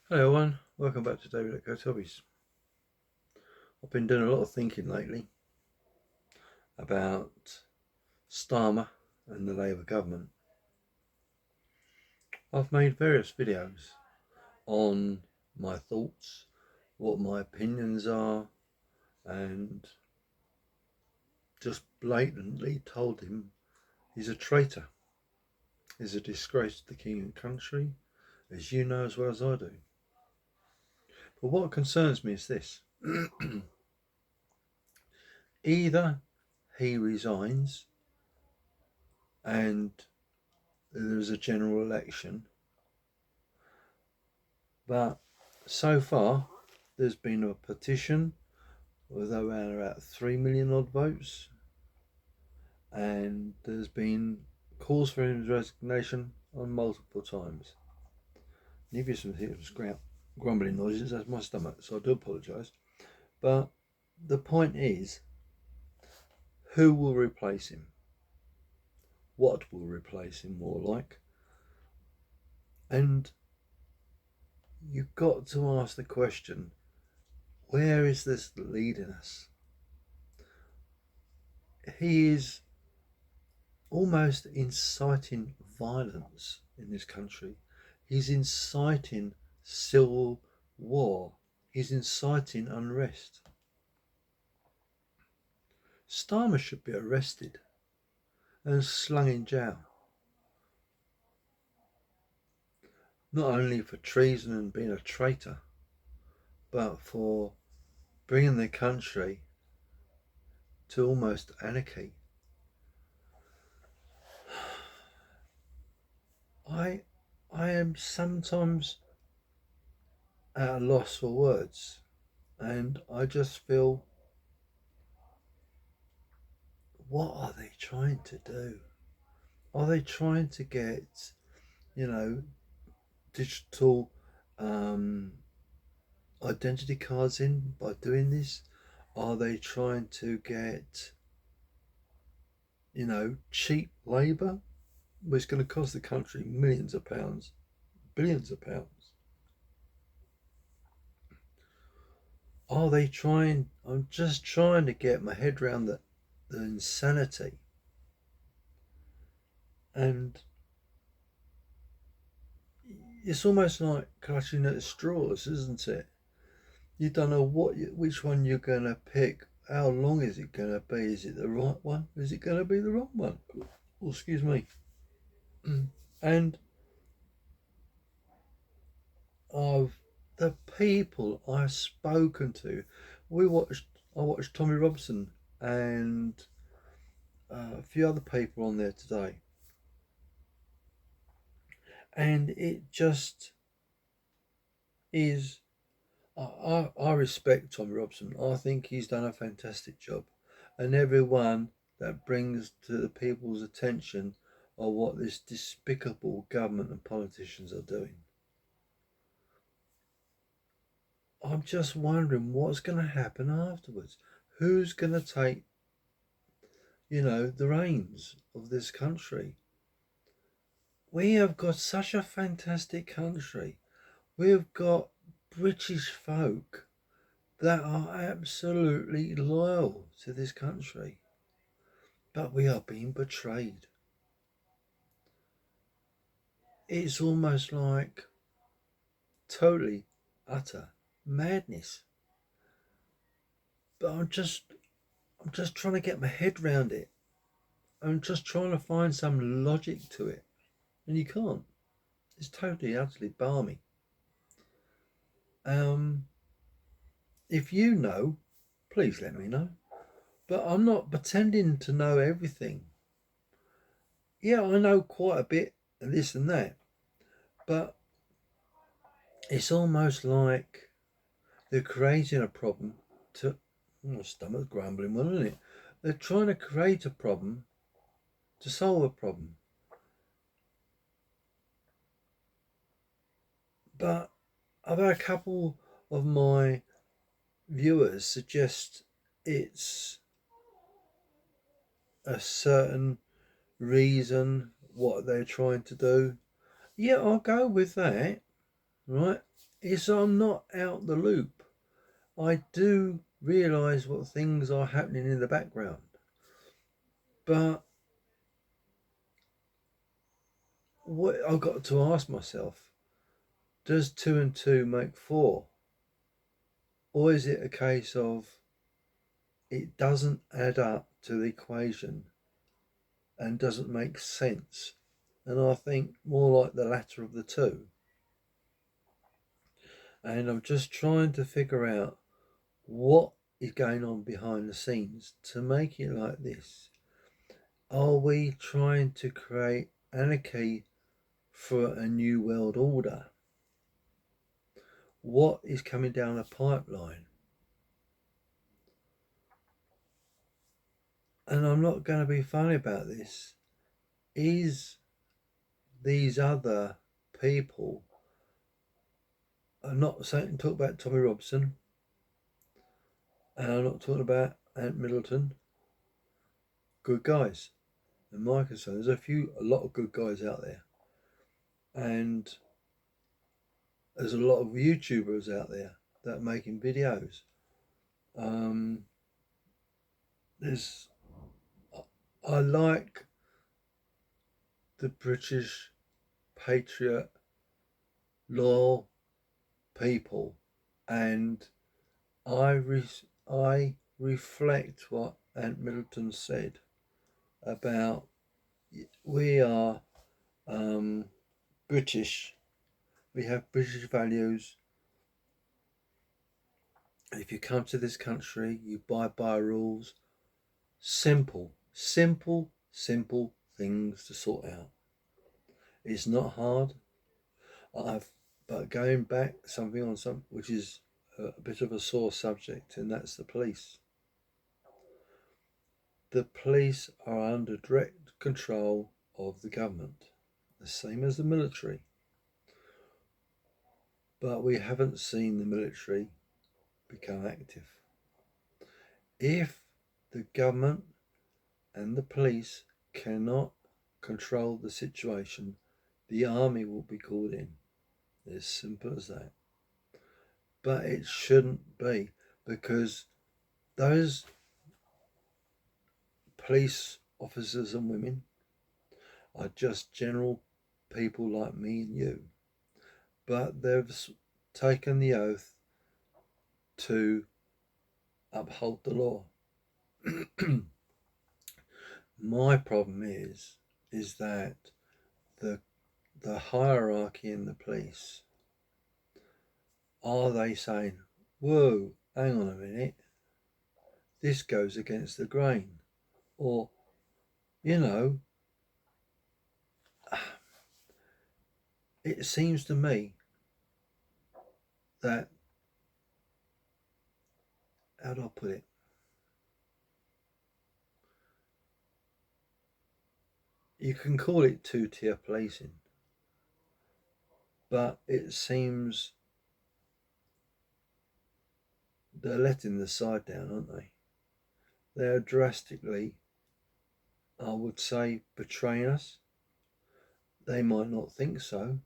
Hello everyone, welcome back to David at Go Hobbies. I've been doing a lot of thinking lately about Starmer and the Labour government. I've made various videos on my thoughts, what my opinions are, and just blatantly told him he's a traitor. He's a disgrace to the king and country, as you know as well as I do. But what concerns me is this. Either he resigns and there's a general election, but so far there's been a petition with around about 3 million odd votes, and there's been calls for his resignation on multiple times. And if you some grumbling noises, that's my stomach, so I do apologise. But the point is, who will replace him? What will replace him, more like? And you've got to ask the question, where is this leading us? He is almost inciting violence in this country. He's inciting civil war. He's inciting unrest. Starmer should be arrested and slung in jail. Not only for treason and being a traitor, but for bringing the country to almost anarchy. I am sometimes at a loss for words, and I just feel, what are they trying to do? Are they trying to get, digital identity cards in by doing this? Are they trying to get, cheap labour, which is going to cost the country millions of pounds, billions of pounds? Are they trying? I'm just trying to get my head around the insanity. And it's almost like clutching at straws, isn't it? You don't know which one you're going to pick. How long is it going to be? Is it the right one? Is it going to be the wrong one? Oh, excuse me. And of the people I've spoken to, I watched Tommy Robson and a few other people on there today, and it just is. I respect Tommy Robson. I think he's done a fantastic job, and everyone that brings to the people's attention of what this despicable government and politicians are doing. I'm just wondering what's going to happen afterwards. Who's going to take, the reins of this country? We have got such a fantastic country. We've got British folk that are absolutely loyal to this country. But we are being betrayed. It's almost like totally, utter madness. But I'm just trying to get my head round it. I'm just trying to find some logic to it. And you can't. It's totally, utterly balmy. If you know, please let me know. But I'm not pretending to know everything. Yeah, I know quite a bit of this and that. But it's almost like they're creating a problem to, stomach grumbling one, isn't it? They're trying to create a problem to solve a problem. But I've had a couple of my viewers suggest it's a certain reason what they're trying to do. Yeah, I'll go with that, right? is I'm not out the loop. I do realise what things are happening in the background, but what I've got to ask myself: does two and two make four, or is it a case of it doesn't add up to the equation and doesn't make sense? And I think more like the latter of the two. And I'm just trying to figure out what is going on behind the scenes to make it like this. Are we trying to create anarchy for a new world order? What is coming down the pipeline? And I'm not going to be funny about this. Is these other people, I'm not saying talk about Tommy Robson, and I'm not talking about Ant Middleton, good guys. In my concern, there's a lot of good guys out there, and there's a lot of YouTubers out there that are making videos. Um, there's I like the British patriot, loyal people, and I reflect what Ant Middleton said about we are um, British. We have British values. If you come to this country, you abide by rules. Simple, simple, simple things to sort out. It's not hard. But going back something on some which is a bit of a sore subject, and that's the police. The police are under direct control of the government, the same as the military. But we haven't seen the military become active. If the government and the police cannot control the situation, the army will be called in. As simple as that. But it shouldn't be, because those police officers and women are just general people like me and you. But they've taken the oath to uphold the law. My problem is that the the hierarchy in the police, are they saying, whoa, hang on a minute, this goes against the grain? Or, you know, it seems to me that, how do I put it? You can call it two-tier policing, but it seems they're letting the side down, aren't they? They're drastically, I would say, betraying us. They might not think so.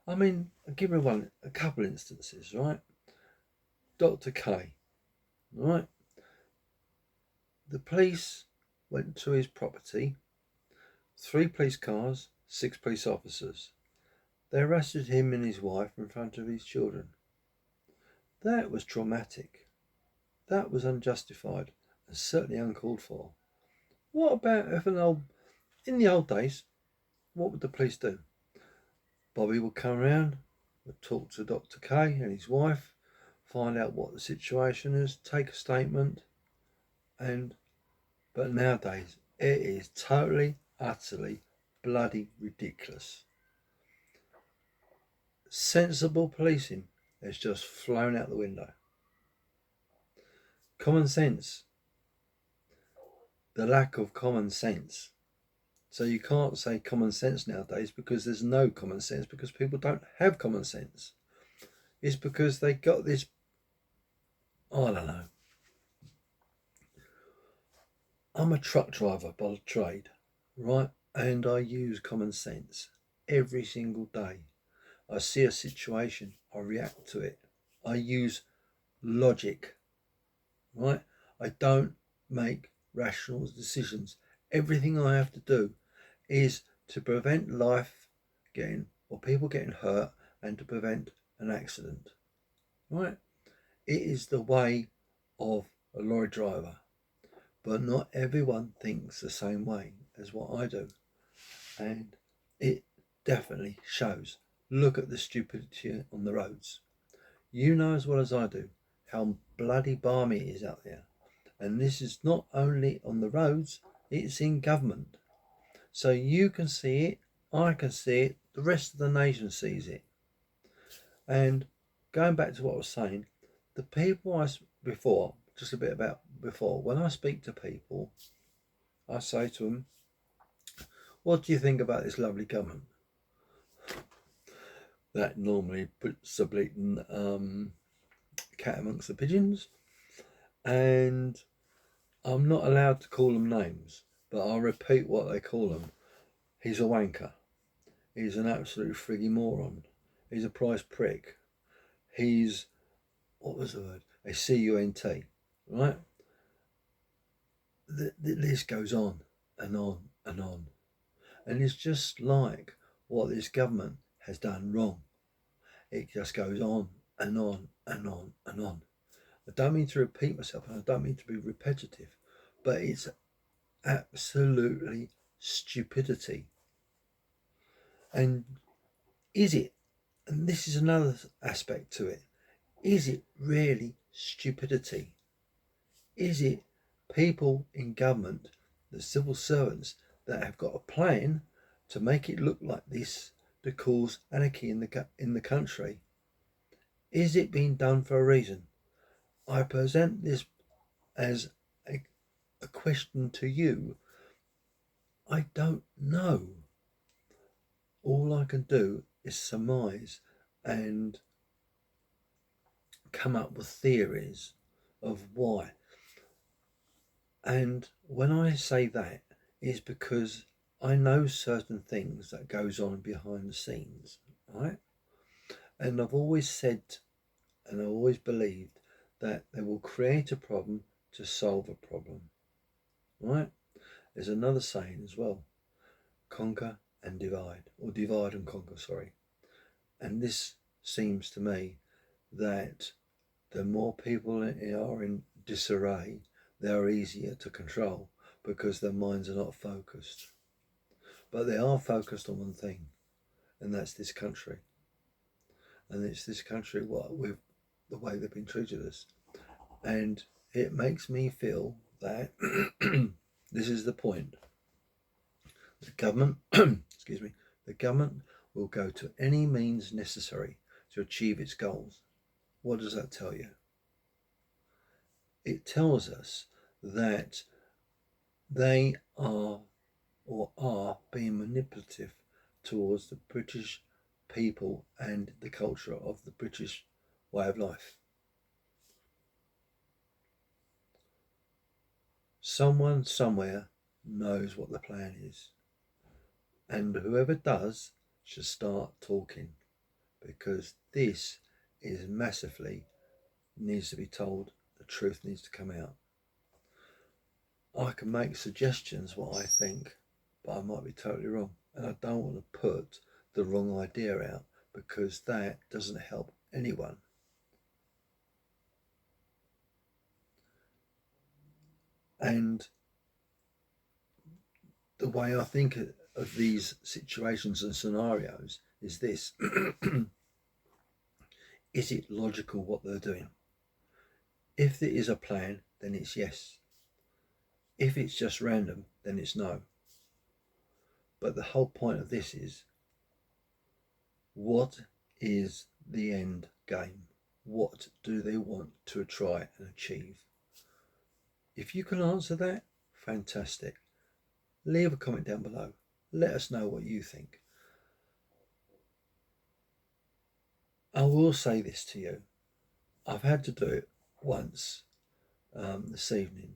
I mean, I'll give you a couple instances, right? Dr. K, right? The police went to his property, 3 police cars, 6 police officers. They arrested him and his wife in front of his children. That was traumatic. That was unjustified and certainly uncalled for. What about if in the old days, what would the police do? Bobby would come around, would talk to Dr. K and his wife, find out what the situation is, take a statement, but nowadays it is totally, utterly, bloody ridiculous. Sensible policing has just flown out the window. Common sense, the lack of common sense. So you can't say common sense nowadays, because there's no common sense, because people don't have common sense. It's because they got this, I don't know. I'm a truck driver by trade, right? And I use common sense every single day. I see a situation, I react to it. I use logic, right? I don't make rational decisions. Everything I have to do is to prevent life getting or people getting hurt and to prevent an accident, right? It is the way of a lorry driver, but not everyone thinks the same way as what I do, and it definitely shows. Look at the stupidity on the roads. You know as well as I do how bloody balmy it is out there. And this is not only on the roads, it's in government. So you can see it, I can see it, the rest of the nation sees it. And going back to what I was saying, the people before, just a bit about before, when I speak to people, I say to them, what do you think about this lovely government? That normally puts a blatant cat amongst the pigeons. And I'm not allowed to call them names, but I'll repeat what they call them. He's a wanker. He's an absolute friggy moron. He's a price prick. He's, what was the word? A cunt, right? The list goes on and on and on. And it's just like what this government has done wrong. It just goes on and on and on and on. I don't mean to repeat myself and I don't mean to be repetitive, but it's absolutely stupidity. And is it, and this is another aspect to it, is it really stupidity? Is it people in government, the civil servants, that have got a plan to make it look like this to cause anarchy in the country? Is it being done for a reason? I present this as a question to you. I don't know. All I can do is surmise and come up with theories of why. And when I say that, it's because I know certain things that goes on behind the scenes, right? And I've always said and I've always believed that they will create a problem to solve a problem, right? There's another saying as well, conquer and divide, or divide and conquer, sorry. And this seems to me that the more people are in disarray, they are easier to control because their minds are not focused. But they are focused on one thing, and that's this country. And it's this country with the way they've been treated us. And it makes me feel that this is the point. The government, excuse me, the government will go to any means necessary to achieve its goals. What does that tell you? It tells us that they are being manipulative towards the British people and the culture of the British way of life. Someone somewhere knows what the plan is, and whoever does should start talking, because this is massively needs to be told. The truth needs to come out. I can make suggestions what I think, but I might be totally wrong, and I don't want to put the wrong idea out because that doesn't help anyone. And the way I think of these situations and scenarios is this. Is it logical what they're doing? If there is a plan, then it's yes. If it's just random, then it's no. But the whole point of this is, what is the end game? What do they want to try and achieve? If you can answer that, fantastic. Leave a comment down below. Let us know what you think. I will say this to you. I've had to do it once this evening,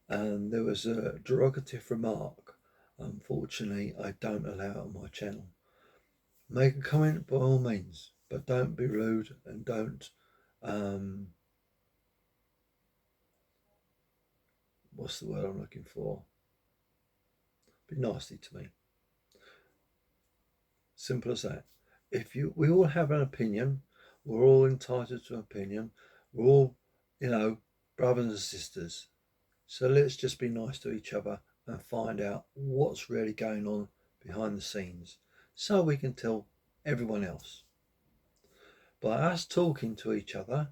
and there was a derogative remark. Unfortunately, I don't allow it on my channel. Make a comment by all means, but don't be rude and don't what's the word I'm looking for? Be nasty to me. Simple as that. We all have an opinion, we're all entitled to an opinion. We're all, brothers and sisters. So let's just be nice to each other and find out what's really going on behind the scenes, so we can tell everyone else. By us talking to each other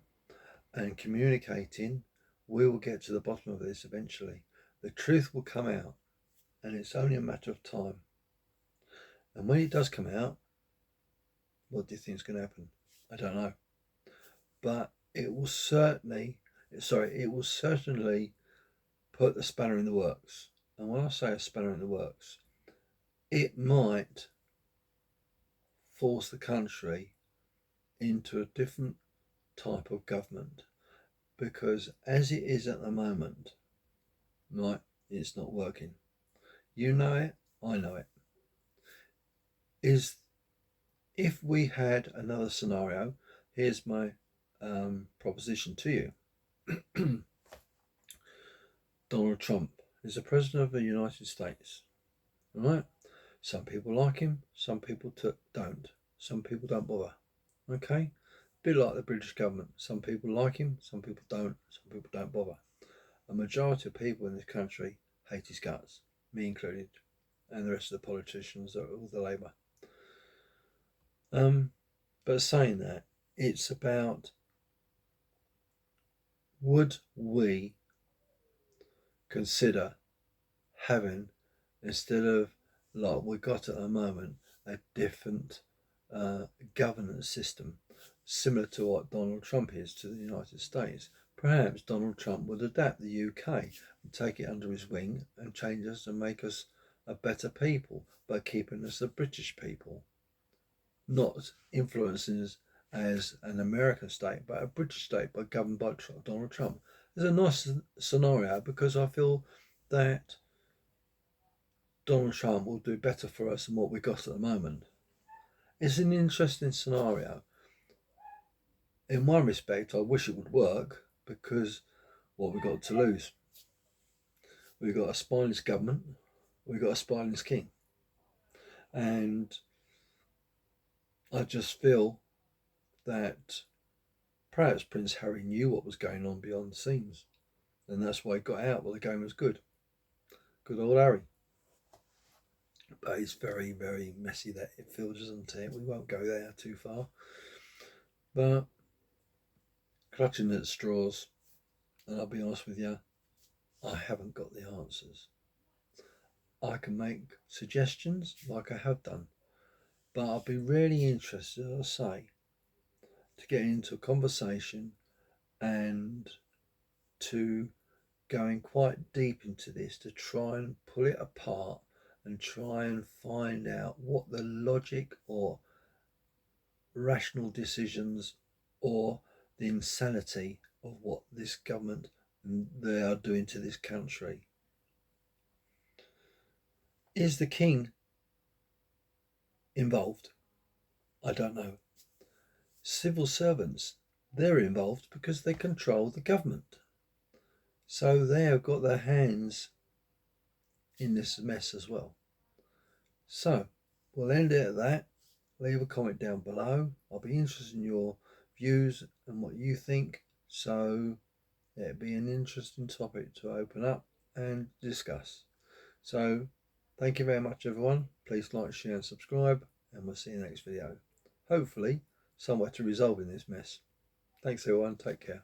and communicating, we will get to the bottom of this eventually. The truth will come out, and it's only a matter of time. And when it does come out, what do you think is going to happen? I don't know. But it will certainly put the spanner in the works. And when I say a spanner in the works, it might force the country into a different type of government, because as it is at the moment, right, it's not working. You know it, I know it. If we had another scenario, here's my proposition to you. Donald Trump is the president of the United States, right? Some people like him, some people don't. Some people don't bother. Okay? A bit like the British government. Some people like him, some people don't, some people don't bother. A majority of people in this country hate his guts, me included, and the rest of the politicians, all the Labour. But saying that, it's about, would we consider having, instead of like we got at the moment, a different governance system similar to what Donald Trump is to the United States? Perhaps Donald Trump would adapt the UK and take it under his wing and change us and make us a better people by keeping us a British people, not influencing us as an American state, but a British state, but governed by Donald Trump. It's a nice scenario, because I feel that Donald Trump will do better for us than what we got at the moment. It's an interesting scenario. In one respect, I wish it would work, because what we got to lose? We've got a spineless government, we've got a spineless king. And I just feel that perhaps Prince Harry knew what was going on behind the scenes, and that's why he got out while the game was good. Good old Harry. But it's very, very messy, that it feels, isn't it? We won't go there too far. But clutching at straws, and I'll be honest with you, I haven't got the answers. I can make suggestions like I have done, but I'll be really interested, as I say, to get into a conversation and to going quite deep into this, to try and pull it apart and try and find out what the logic or rational decisions or the insanity of what this government they are doing to this country. Is the king involved? I don't know. Civil servants, they're involved because they control the government. So they have got their hands in this mess as well. So we'll end it at that. Leave a comment down below. I'll be interested in your views and what you think. So it'll be an interesting topic to open up and discuss. So thank you very much, everyone. Please like, share and subscribe, and we'll see you in the next video. Hopefully somewhere to resolving this mess. Thanks everyone. Take care.